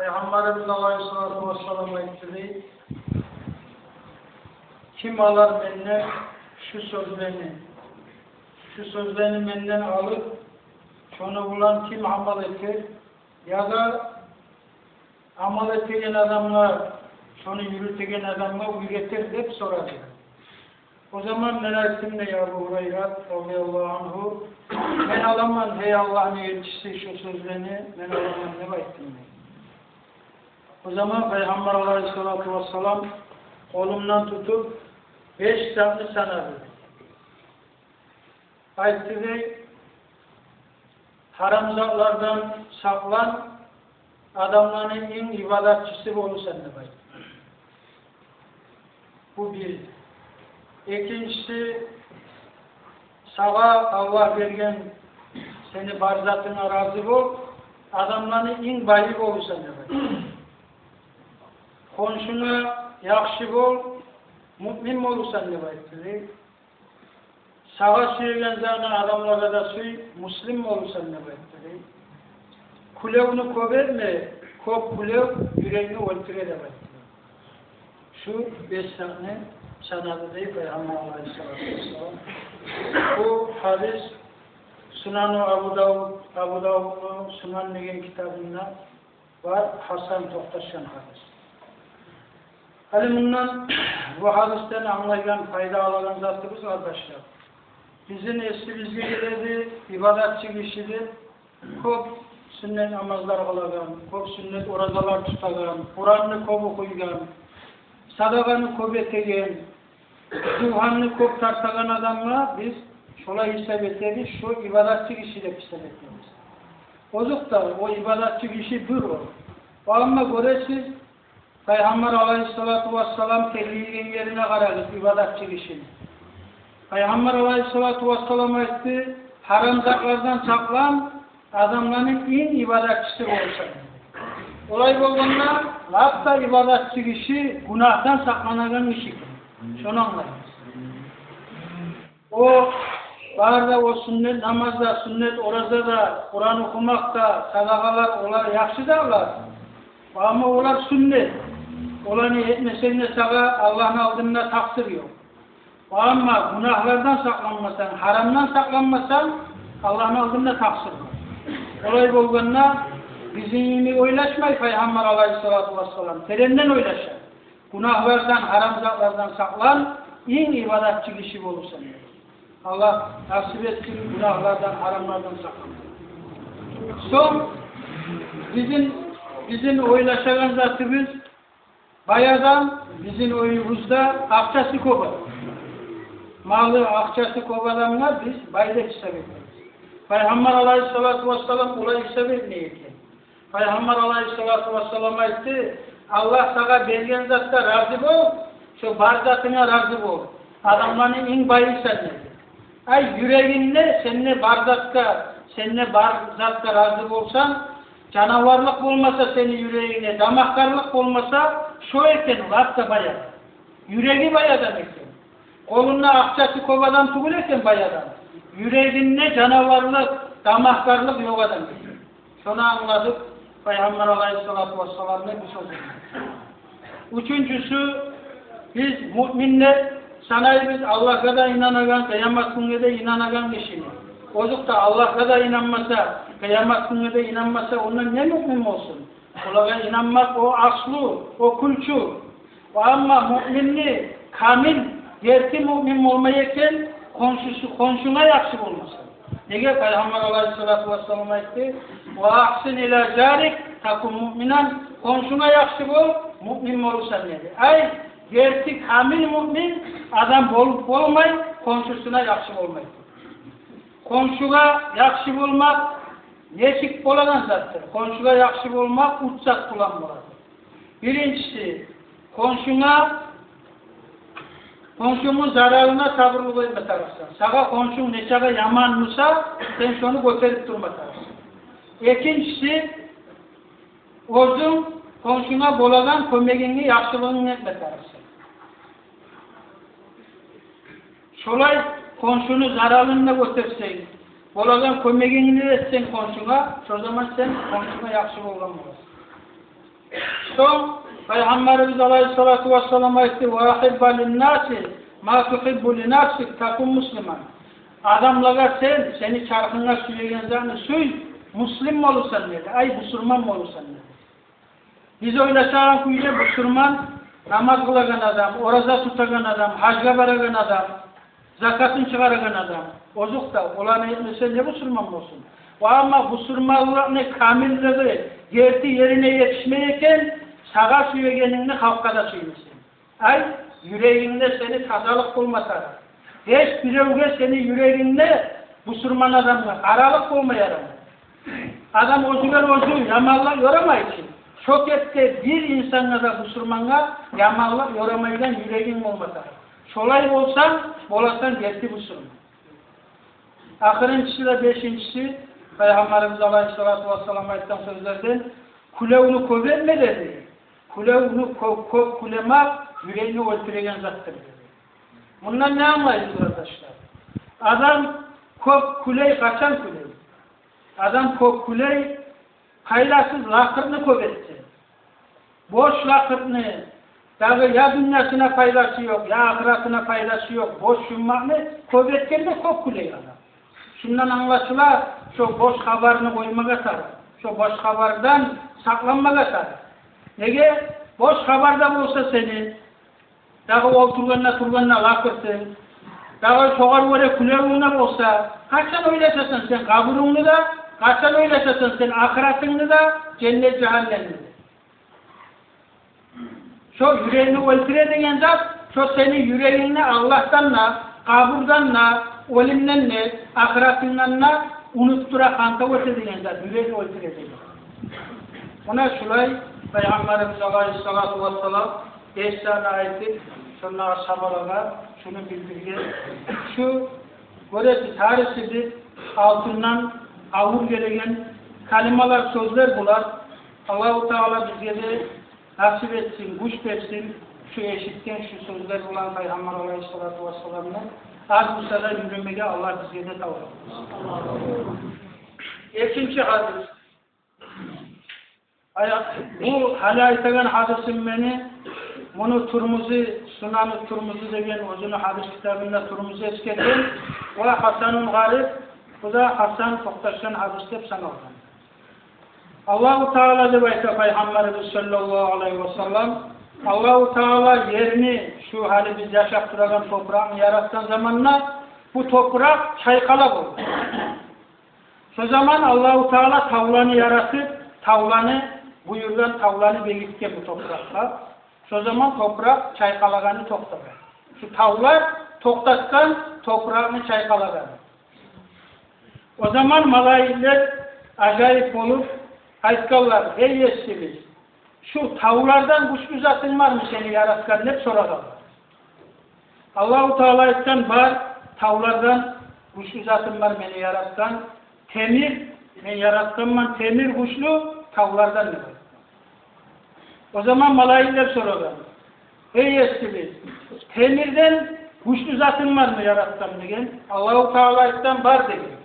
Peygamberimiz Aleyhisselatü Vesselam ayetleri kim alır benden şu sözlerini benden alıp şunu bulan kim amal etir ya da amal ettiğin adamla şunu yürütügen adamla uygetir deyip soradı. O zaman ben ettim de ya Ebu Hureyre radıyallahu anhu ben alamam hey Allah'ın elçisi şu sözlerini ben alamam ne ettim. O zaman Peygamber Aleyhisselatü Vesselam kolumdan tutup 5 tane sanadı. Ayette haramzatlardan saklan adamların en ibadetçisi olursan da bayım. Bu bir. İkincisi sağa Allah vergen seni barzatına razı ol adamların en bayı olursan da bayım. Konşuna yakşı ol mümin olursan da bayım. Sağa sürüyen zaten adamlara da suy muslim olursan da bayım. Kulevunu koverme, kop kulev yüreğini öldüre de bayım. Şu 5 tane sanadı deyip Peygamber Aleyhisselatü Vesselam. Bu hadis Sunan-ı Abu Davud'un Sunan Negen kitabında var. Hasan Toktaşan hadis. Hali bundan bu hadisten anlayan fayda alan zatımız arkadaşlar. Bizim eski bizge geledi, ibadetçi kişidir. Kop sünnet namazlar kılagan, kop sünnet orazalar tutagan, Kur'an'ı kop okuygan, sadakanı kop etegen, duhanını kop tartagan adamla biz şolay hesap ettik, şu ibadetçi kişi de hesap ettik. Ozukta o ibadetçi kişidir o. Ama göresiz Peygamber Aleyhisselatü Vesselam tebliğin yerine karadık ibadetçi kişinin. Peygamber Aleyhisselatü Vesselam etti, haramzaklardan saklan, adamların en ibadetçisi olsa. Olay olduğunda, hatta ibadetçi kişi günahtan saklanagan kişi. Şunu anlayınız. O, barda o sünnet namazda, sünnet orazada, Kur'an okumakta, sadakalar, onlar yakşı dağlar. Ama onlar sünnet. Olanı etmeseline sağa Allah'ın aldığında taksir yok. Ama günahlardan saklanmasan, haramdan saklanmasan Allah'ın aldığında taksir var. Olay olduğunda bizim yeni oylaşmayı Peygamber Aleyhisselatü Vesselam terenden oylaşır. Günahlardan, haramzaklardan saklan, en ibadetçi kişi olursan. Allah nasip etsin günahlardan, haramlardan saklan. Son bizim oylaşan zatımız bayadan bizim oyumuzda akçası kovar. Malı akçası kovalanlar biz bayda hesap ederiz. Peygamber Aleyhisselatü Vesselam olay hesap etmeyken. Peygamber Aleyhisselatü Vesselam etti, Allah sana bergen zatta razı ol, şu barzatına razı ol. Adamların en bayı sen dedi. Ay yüreğinle seninle barzatta razı olsan, canavarlık olmasa senin yüreğine, damakkarlık olmasa, şu eken hatta bayağı. Yüreği bayağı demektir. Kolunla akçası kovadan tuğul eken bayadan. Yüreğinde canavarlık, damakkarlık yok adam. Şunu anladık. Peygamber Aleyhisselatü Vesselam'la bir söz ediyor. Üçüncüsü, biz müminler, sanayimiz Allah'a da inanagan, kıyamet gününe de inanagan kişinin. Ozukta Allah'a da inanmasa, kıyamet gününe de inanmasa, ondan ne mümin olsun? Allah'a inanmak o aslı, o kulçu. Ama müminli, kamil, gerçi mümin olmayken, konşuna yakşı olmasın. Nege Peygamber Aleyhisselatü Vesselam etti? وَاَحْسِنْ اِلَى جَارِكْ takım müminen konşuna yakşı ol, mümin olursan dedi. Ay, gerçi kamil mümin, adam olup olmay, konşusuna yakşı olmayı. Konşuğa yakşı olmak, neçik oladan zattır. Konşuğa yakşı olmak, uçsak kullanmalıdır. Birincisi, konşunun zararına sabırlı koyma tarafsan. Sağa konşun neçaga yamanmışsa sen şunu götürüp durma tarafsan. İkincisi, özün konşuna boladan kömeğini yaxşılığını etme tarafsan. Şolay konşunu zararına götürsen, boladan kömeğini etsen konşuna, o zaman sen konşuna yaxşı olgan bolasın. Son Peygamberimiz Aleyhissalatu vesselam aytti: "Vahibba linnâsi mâ tuhibbu linâfsik takun Müslüman." Adamlara seni çarkına süyegenlerini süy, Müslüm olursan dedi. Ay Müslüman olursan dedi. Biz öyle çağıran kuyuca Müslüman, namaz kılagan adam, oraza tutagan adam, hacga baragan adam, zakatın çıkaragan adam. Ozuk da olan etmese ne Müslüman olsun? Ama Müslümanlığını kamilliği gerti yerine yetişmeyken sağa süyegenini halka da suymasın. Ay yüreğinde seni tazalık bulmasar. Hiç birevge seni yüreğinde Müslüman adamla aralık olmayar. Adam ozu yamallar yoramayı için. Çok ette bir insanla da Müslümanla yamallar yoramayıdan yüreğin olmasar. Şolay olsan, olasan gerti Müslüman. Ahirincisi de beşincisi, Peygamberimiz Aleyhisselatü Vesselam ayetten sözlerden, kulevunu kovverme dedi. Kulevunu kulemak, yüreğini öldüregen zattır dedi. Bundan ne anlayız arkadaşlar? Adam kop kuley kaçan kuley. Adam kop kuley haylasız lakırını kovetti. Boş lakırını, ya dünyasına faydası yok, ya ahiretine faydası yok. Boş şunmakını kovetken de kop kuley adam. Şundan anlaşılar, şu boş haberini koymağa sarı. Şu boş haberden saklanmağa sarı. Nege? Boş haberde olsa seni, dağı oturganına lakırsın, dağı çoğar böyle kulevuna olsa, kaçan öylesesin sen kaburunu da, kaçan öylesesin sen ahiretini de, cennet cehennemini de. Şu yüreğini öldürediğin zat, şu seni yüreğini Allah'tanla, kaburdanla, olimdenle, ahiretinden unuttura kanka ötediğin zat, yüreğini öldürediğin. Ona şulay, Peygamberimiz Aleyhisselatü Vesselam 5 tane ayeti şunlar ashabalara şunu bildirgen. Şu göresi tarihsidir altından avur gelegen kalimalar sözler bular. Allah-u Teala bize de nasip etsin, güç versin. Şu eşitten şu sözler bulan Peygamber Aleyhisselatü Vesselam'la az bu sefer yürümeye Allah bize de tavır. İkinci hadis. Bu halaytagan hadisim beni bunu Sunan-ı Turmuzi degen özünü hadis kitabında Turmuzi eskerken ve Hasanun Garib bu da Hasan Toktaş'tan hadis dep sanılgan. Allah-u Teala deb ayta Peygamberimiz sallallahu aleyhi ve sellem Allah-u Teala yerini şu hali biz yaşap turagan toprağını yarattan zamanla bu toprak çaykala oldu. Şu zaman Allah-u Teala tavlanı yaratıp buyurgan tavlanı belirtken bu toprakta. Şu zaman toprak çaykalaganı toktladı. Şu tavlar toktatkan toprağını çaykalagan. O zaman malayikler acayip olup aytkanlar, ey yesiniz, şu tavlardan güçlü zatın var mı seni yaratkan hep soralar. Allah-u Teala aytkan var, tavlardan güçlü zatın var beni yaratkan, ben yaratkanman temir güçlü, tavlardan ne var? O zaman malayikler soruyorlar. Ey yesiniz, temirden güçlü zatın var mı yaratkan degen? Allah-u Teala'dan var degen.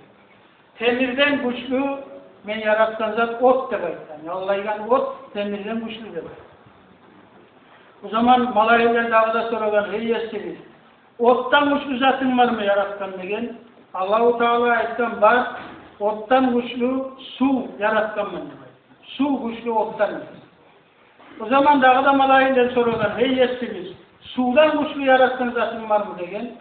Temirden güçlü men yaratkan zat ot de baytan. Allah'ın ot temirden güçlü de var. O zaman malayikler dağda soruyorlar. Ey yesiniz, ottan güçlü zatın var mı yaratkan degen? Allah-u Teala'dan var. Ottan güçlü su yaratkan mı? Su güçlü ottan mı? O zaman dağda malayikler soruyorlar. Hey yesiniz, sudan güçlü yaratkan zatın var mı degen?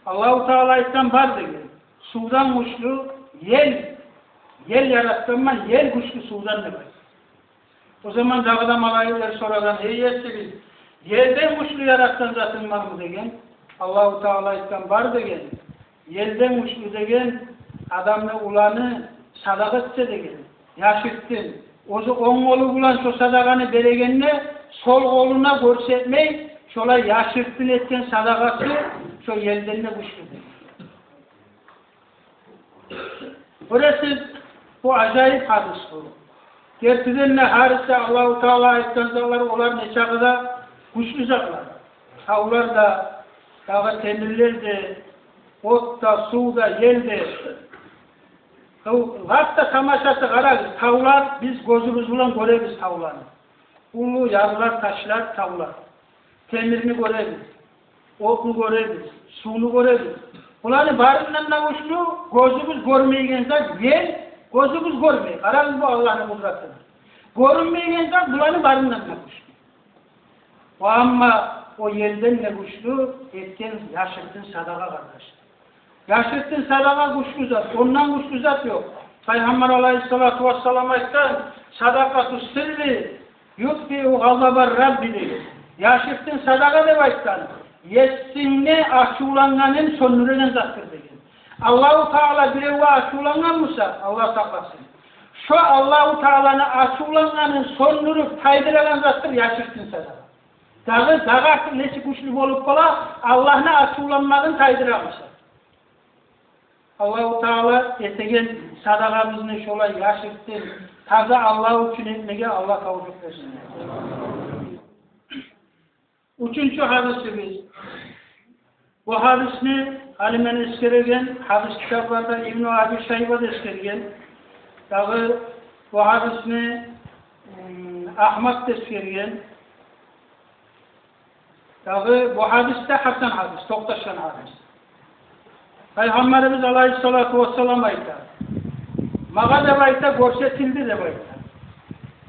Allah-u Teala'dan var degen. Sudan güçlü yel yaratkan mı? Yel güçlü sudan ne var? O zaman dağda malayikler soruyorlar. Hey yesiniz, yerden güçlü yaratkan zatın var mı degen? Allah-u Teala'dan var degen. Yelden güçlü degen adamla ulanı sadaka etse degen. Yaşıttın. Ozu on kolu bulan şu sadakanı beregenine sol koluna görsetmeyi şolay yaşırttın etken sadakası şu yeldenine güçlüdür. Burası bu acayip hadis bu. Gerçekten ne harise Allah-u Teala ayetkenler onlar ne çağıda güçlü zatlar. Tavlar da, dağı temirler de, ot da, su da, yel de. Hatta tamaşası kararız. Tavlar biz gözümüz bulan göreriz tavlarını. ulu yarlar, taşlar, tavlar. Temirini görebilir, otunu görebilir, suyunu görebilir. Bunları barından da kuşlu, gözümüz görmeyen zat yer, gözümüz görmeyin. Aramız bu Allah'ın kudretidir. Görünmeyen zat bunları barından da kuşlu. O ama o yerden de kuşlu, etken yaşırttın sadaka kardeş. Yaşırttın sadaka kuşlu zat, ondan kuşlu zat yok. Peygamber aleyhissalatu vesselam ayetten sadakatu sirri yutfi'u gazabar Rabbi dedi. Yaşırttın sadaka de ayetten yetsinle aşulanganın söndürülen zattır dedi. Allah-u Teala birevi aşulangan mısa? Allah saklasın. Şu Allah-u Teala'nın aşulanganın söndürüp taydıran zattır yaşırttın sadaka. Dağı nesi güçlü olup kola Allah'ına aşulanmanın taydıran mısa? Allah-u Teala etegen sadakamızın şolay yaşıktır. Taza Allah için etmege Allah kavuşuk versin. Üçüncü hadisimiz. Bu hadisini alimen eskeregen, hadis kitaplarda İbn-i Abi Şeyba'da eskergen. Dağı bu hadisini Ahmet de eskergen. Dağı bu hadiste Hasan hadis, Toktaşan hadis. Peygamberimiz aleyhissalatu vesselam ayta. Mağa da ayta, görsetildi de ayta.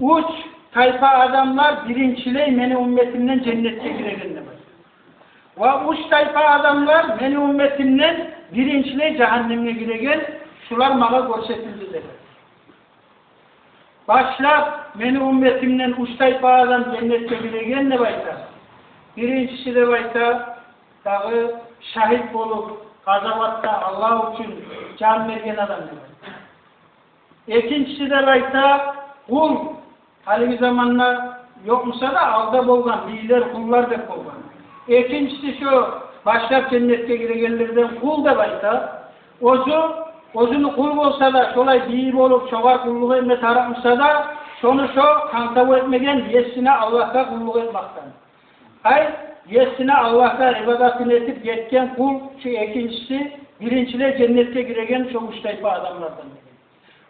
Uç tayfa adamlar birinciley meni ümmetimden cennete giregen de ayta. Ve uç tayfa adamlar meni ümmetimden birinciley cehenneme giregen, şular mağa görsetildi de ayta. Başlap meni ümmetimden uç tayfa adam cennete giregen de ayta. Birincisi de ayta, dağı şahit olup, Gazavatta Allah için can vergen adam demek. İkincisi de ayta kul. Halbuki zamanla yokmuşsa da alda bolgan, lider kullar da bolgan. İkincisi şu başlap cennette giregenlerden kul da ayta. Ozunu kul olsa da şolay biyip olup çoğar kulluğu etme tarakmışsa da şonu şu kantavu etmegen yesine Allah'ta kulluk etmekten. Yesine Allah'ta ibadatını etip yetken kul, şu ikincisi, birinciler cennette giregen şu üç tayfa adamlardan.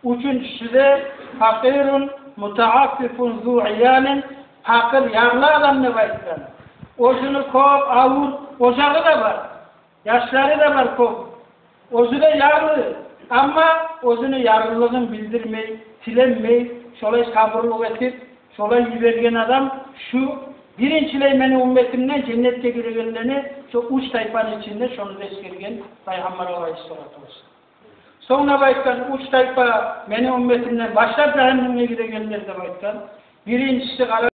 Üçüncüsü de fakirun mutaaffifun zu iyanin, fakir yarlı adam ne var? Ozunu kop, avur, ocağı da var, yaşları da var kop. Ozu da yarlı ama ozunu yarlılığını bildirmeyi, silenmeyi, şolay sabırlık etip, şolay yibergen adam şu birincileymenin ümmetimden cennette giregenlerini şu uç tayfanın içinde şunu deskergen Peygamber aleyhissalatu vesselam. Sonra baktan uç tayfa menin ümmetimden başlar cehenneme giregenler de baktan birincisi